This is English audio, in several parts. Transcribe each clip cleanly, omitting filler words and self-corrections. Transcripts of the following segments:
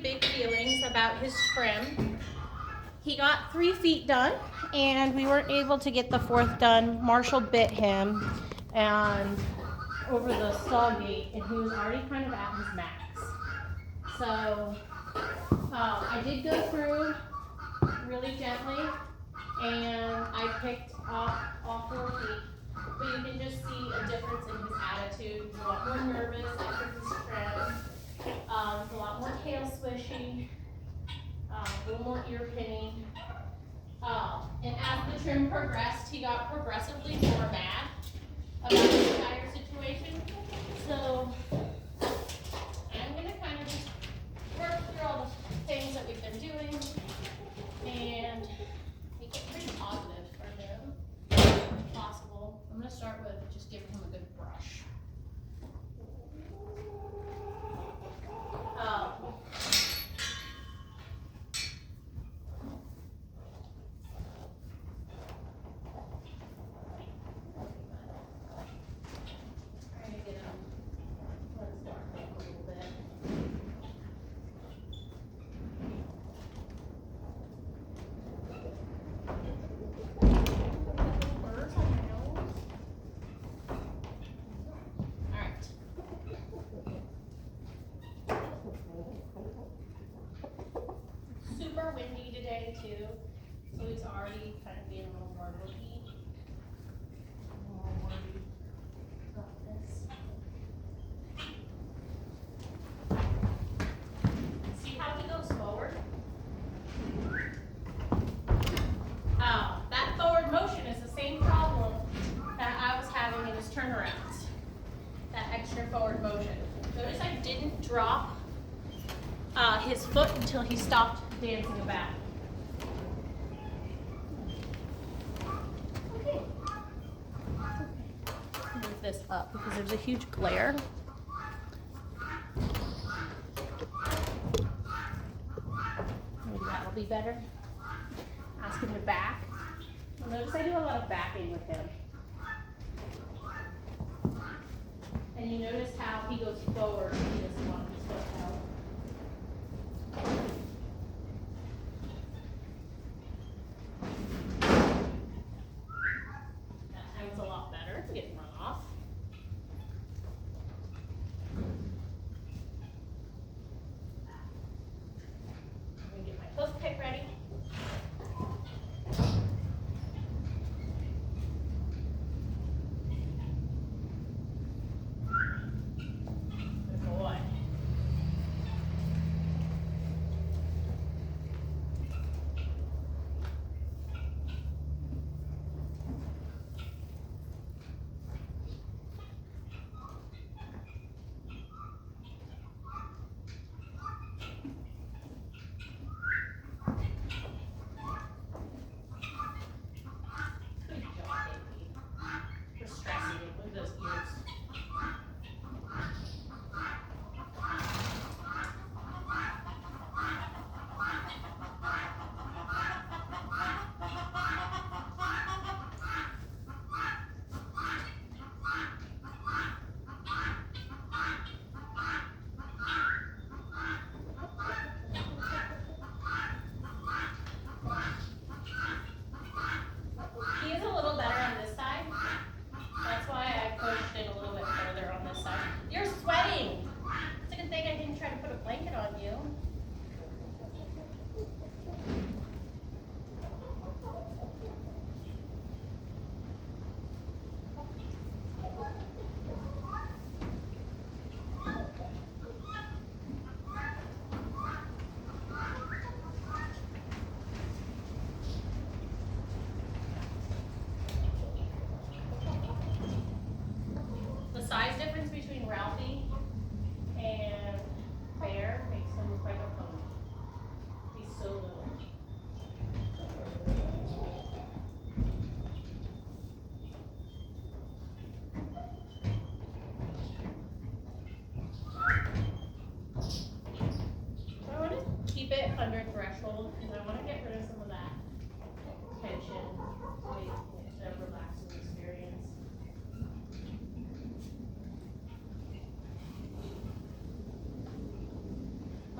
big feelings about his trim. He got 3 feet done, and we weren't able to get the 4th done. Marshall bit him and over the stall gate, and he was already kind of at his max. So I did go through really gently, and I picked off all 4 feet, but you can just see a difference in his attitude. He's a lot more nervous after his trim. A lot more tail swishing, a little more ear pinning. And as the trim progressed, he got progressively more mad about the entire situation. So I'm gonna kind of just work through all the things that we've been doing and make it pretty positive for him, if possible. I'm gonna start with just giving him a good brush. Trying to get him, let's darken a little bit. Burrs on your nose. All right. Super windy today too, so he's already kind of being a little more booky. I'm a little worried about this. See how he goes forward? That forward motion is the same problem that I was having in his turnarounds. That extra forward motion. Notice I didn't drop his foot until he stopped dancing about. Okay. Move this up because there's a huge glare. Maybe that'll be better. Ask him to back. Notice I do a lot of backing with him. And you notice how he goes forward when he doesn't want his foot out. That time was a lot better. Getting run off. Let me get my hoof pick ready. Good boy.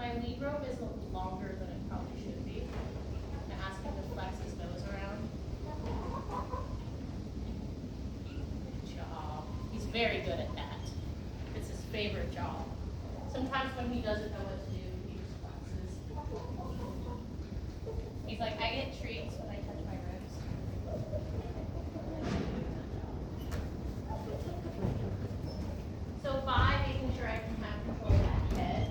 My lead rope is longer than it probably should be. I'm gonna ask him to flex his nose around. Good job. He's very good at that. It's his favorite job. Sometimes when he doesn't know what to do, he just flexes. He's like, I get treats when I touch my ribs. So by making sure I can have control of that head,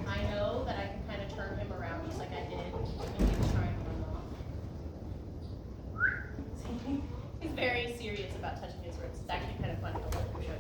I know that I can kind of turn him around just like I did when he was trying to run off. He's very serious about touching his ribs. It's actually kind of funny. I'll let him show you.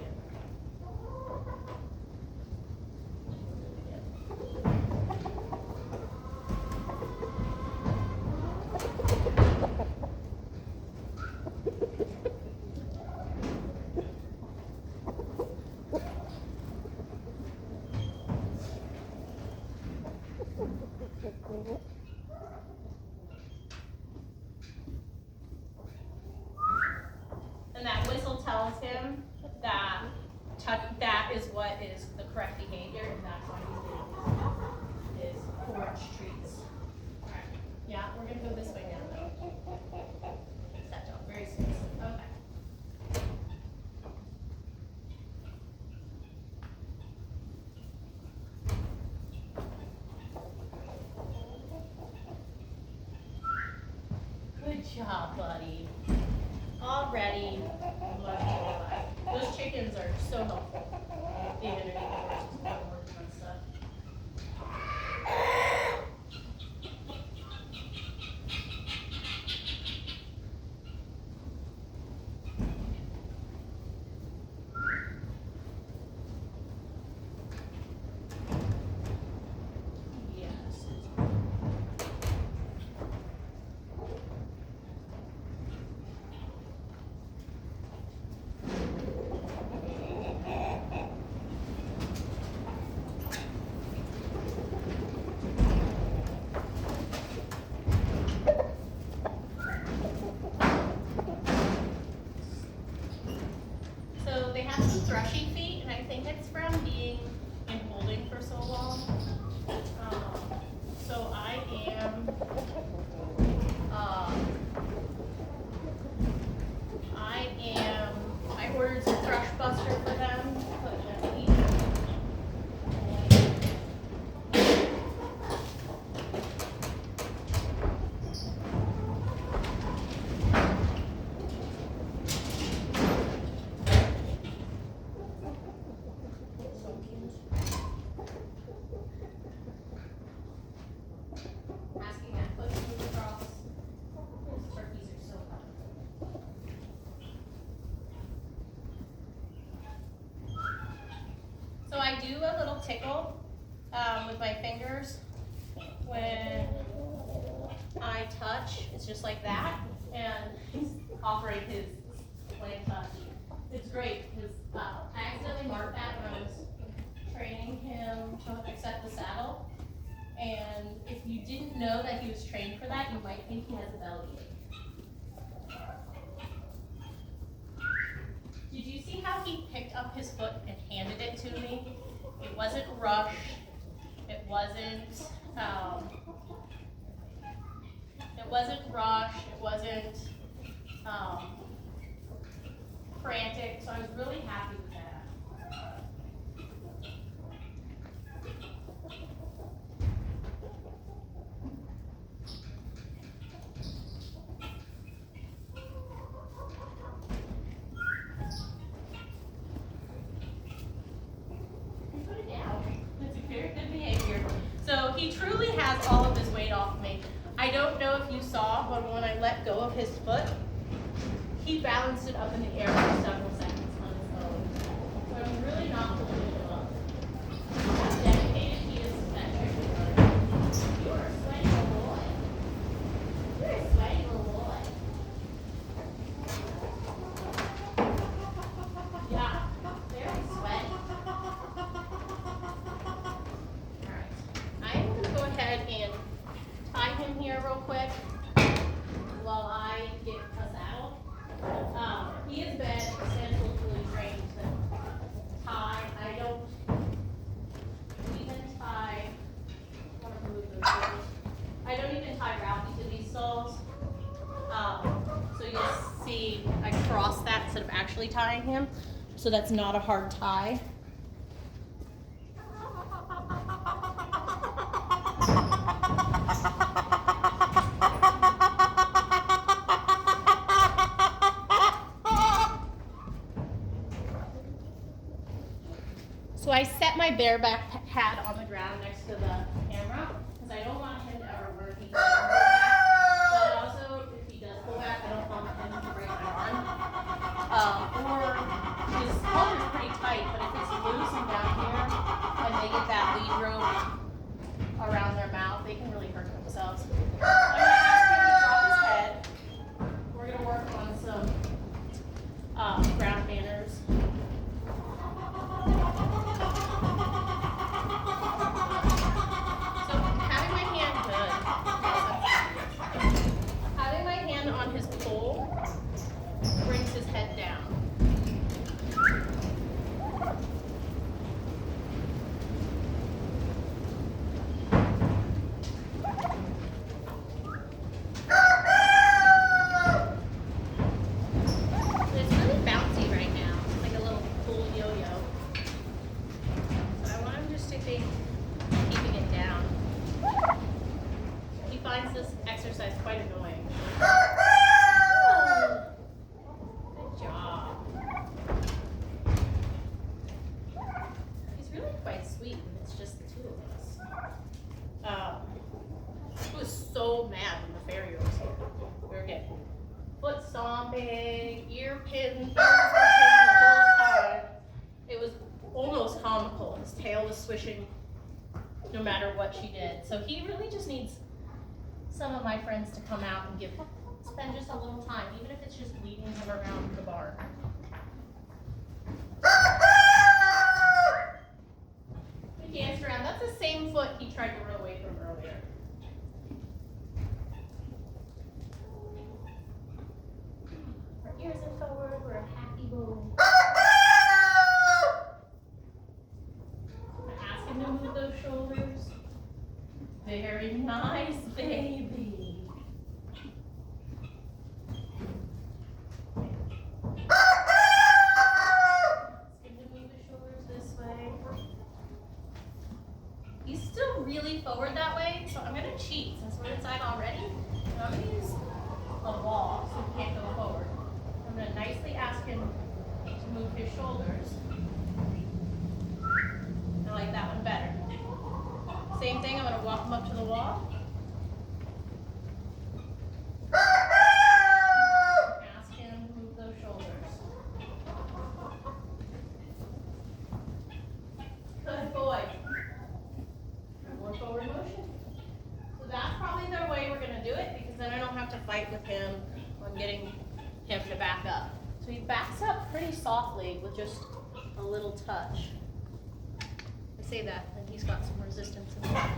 And that whistle tells him that that is what is the correct behavior, and that's why he's doing his porch treats. All right. Yeah, we're gonna go this way now, though. That job, very serious. Okay. Good job, buddy. Already, I'm loving it. Those chickens are so helpful. Being underneath the doors, just working on stuff. Yes. So they have some thrushy feet, and I think it's from being in holding for so long. So I ordered some Thrush Buster for them. Put them in. So cute. Asking that foot to move across. Those turkeys are so fun. So I do a little tickle with my fingers when I touch. It's just like that, and he's offering his leg touch. It's great because I accidentally marked that when I was training him to accept the saddle. And if you didn't know that he was trained for that, you might think he has a bellyache. Did you see how he picked up his foot and handed it to me? It wasn't rushed. It wasn't rushed. It wasn't frantic. So I was really happy with that. Put it down. That's a very good behavior. So he truly has all of his weight off me. I don't know if you saw, but when I let go of his foot, he balanced it up in the air for several seconds on his own. So I'm really not holding him up. How dedicated he is to that trick. You are a sweaty little boy. You're a sweaty little boy. Yeah, very sweaty. Alright, I'm going to go ahead and tie him here real quick while I get a saddle. He has been essentially fully trained to tie. I don't even tie actually tying him, so that's not a hard tie. So I set my bareback pad on the ground next to the camera because I don't want him to ever work. He can pull back, but also if he does pull back, I don't want him to break my arm. Or his collar's pretty tight, but if it's loose and down here and they get that lead rope around their mouth, they can really hurt themselves. I'm gonna ask him to drop his head. We're gonna work on some ground manners. On his pole brings his head down. It's really bouncy right now, like a little pool yo-yo. So I want him just to be keeping it down. He finds this exercise quite annoying. Good job. He's really quite sweet when it's just the two of us. He was so mad when the farrier was here. We were getting foot stomping, ear pins, the whole time. It was almost comical. His tail was swishing no matter what she did. So he really just needs some of my friends to come out and spend just a little time, even if it's just leading him around the barn. He danced around. That's the same foot he tried to run away from earlier. Our ears are forward. We're a happy bull. Ask him to move those shoulders. Very nice, baby. Move the shoulders this way. He's still really forward that way, so I'm gonna cheat since we're inside already. And I'm gonna use a wall so he can't go forward. I'm gonna nicely ask him to move his shoulders. I like that one better. Same thing, I'm going to walk him up to the wall. Ask him to move those shoulders. Good boy. More forward motion. So that's probably the way we're going to do it because then I don't have to fight with him on getting him to back up. So he backs up pretty softly with just a little touch. I say that, and he's got some resistance in there.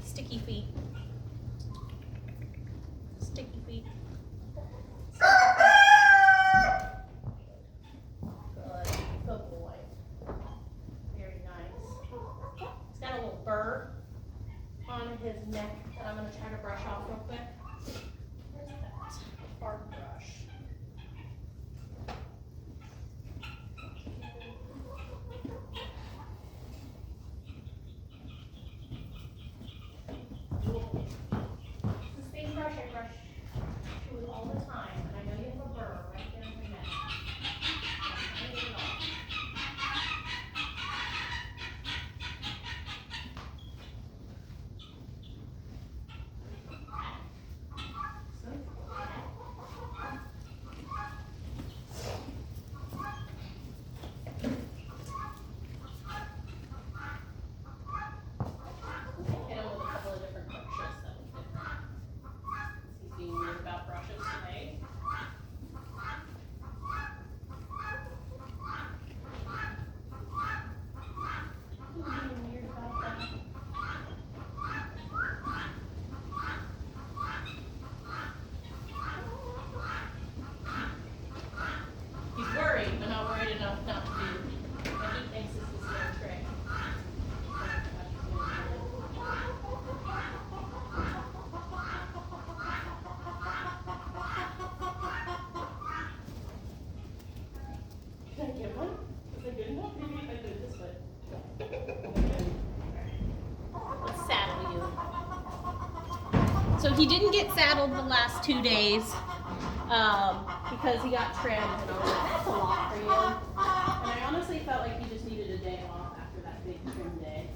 Sticky feet. Sticky feet. Good. Good boy. Very nice. He's got a little burr on his neck that I'm going to try to brush off real quick. Where's that bark brush? The same brush I brush with all the time, and I know you have a burr right there in your neck. I get it all. So he didn't get saddled the last 2 days because he got trimmed, and I was like, that's a lot for you. And I honestly felt like he just needed a day off after that big trim day.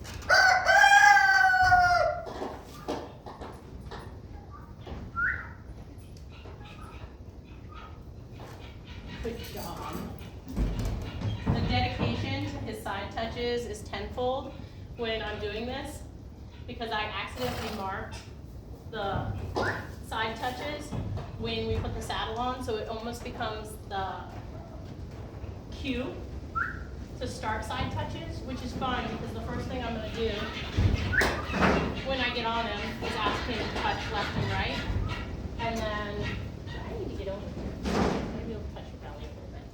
Good job. The dedication to his side touches is tenfold when I'm doing this, because I accidentally marked the side touches when we put the saddle on, so it almost becomes the cue to start side touches, which is fine because the first thing I'm going to do when I get on him is ask him to touch left and right, and then I need to get over here. Maybe he'll touch your belly a little bit.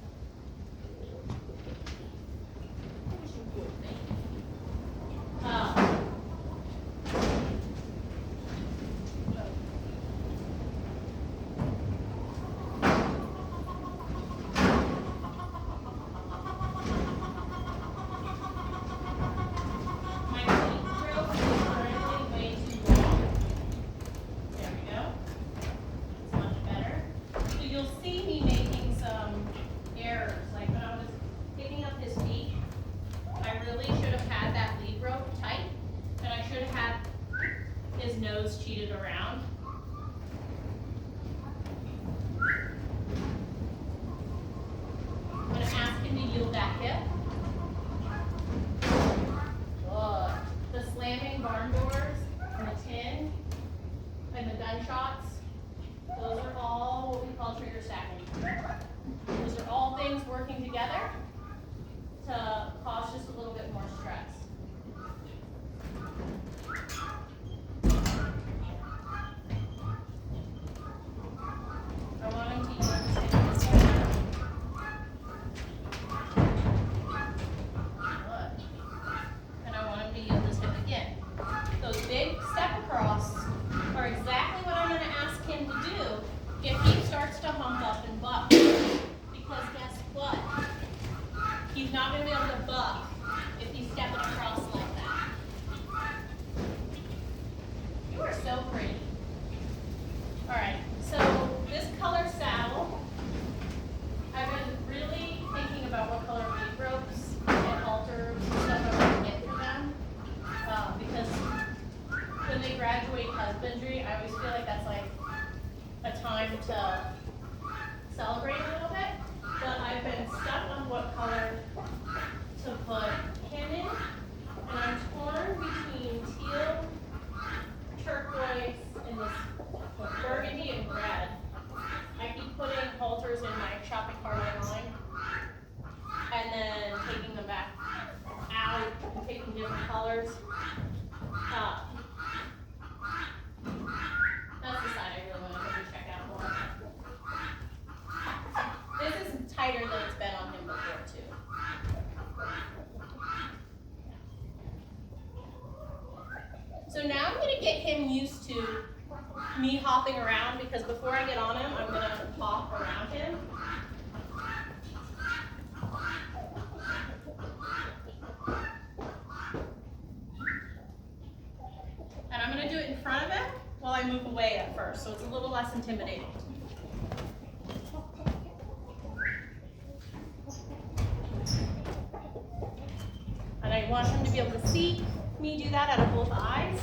There's your good thing. Nose cheated around. I'm going to ask him to yield that hip. Good. The slamming barn doors and the tin and the gunshots, those are all what we call trigger stacking. Those are all things working together to cause just a little bit more stress. I want him to use his hands. Good. And I want him to yield his hip again. Those big step across are exactly what I'm going to ask him to do if he starts to hump up and buck. Because guess what? He's not going to be able to buck if he's stepping across like that. You are so pretty. All right, so this color saddle, I've been really thinking about what color lead ropes and halters and stuff I want to get for them. Because when they graduate husbandry, I always feel like that's like a time to celebrate a little bit. But I've been stuck on what color to put him in, and I'm torn between teal, turquoise, and this burgundy and red. I keep putting halters in my shopping cart online, and then taking them back out and picking different colors. That's the side I really want to maybe check out more. This is tighter than it's been on him before too. So now I'm going to get him used to me hopping around, because before I get on him, I'm going to hop around him. And I'm going to do it in front of him while I move away at first, so it's a little less intimidating. And I want him to be able to see me do that out of both eyes.